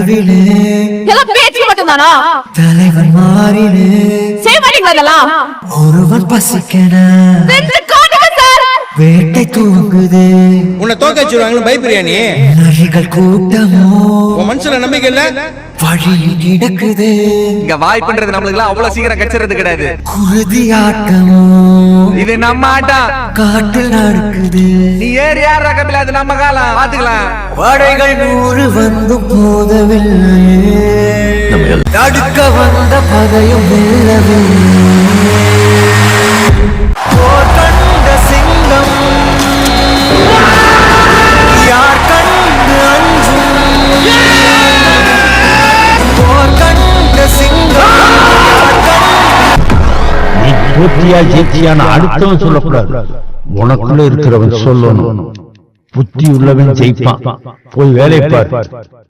நடுவிலே எல்லாம் பேச்சு மட்டும்தானா? தலைவன் மாறினே செய்ய மாட்டீங்களா இதெல்லாம்? ஒருவன் பசிக்கன வென்று காட்டுங்க சார். வேட்டை தூங்குது. உன்னை தோக்க வச்சிருவாங்களு பயப்படுறியா நீ? நரிகள் கூட்டமோ உன் மனசுல நம்பிக்கை இல்ல? வழியில் கிடக்குது. இங்க வாய்ப்புன்றது நம்மளுக்கு அவ்வளவு சீக்கிரம் கச்சிறது கிடையாது. குருதி ஆட்டமோ இது நம்ம ஆட்டம். காட்டில் நடக்குது. நீ ஏறி யார் ரகமில்ல, அது நம்ம காலம் பாத்துக்கலாம். படைகள் 100 வந்து போதவில்லையே, தடுக்க வந்த பகையும் வெல்லவில்லை. போர் கண்ட சிங்கம் யார் கண்டு அஞ்சும்? போர் கண்ட சிங்கம் நீ தோற்றியா ஜெயிச்சியான அடுத்தவன் சொல்லக்கூடாது, உனக்குள்ள இருக்கிறவன் சொல்லணும். புத்தி உள்ளவன் ஜெயிப்பான். போய் வேலை பார்.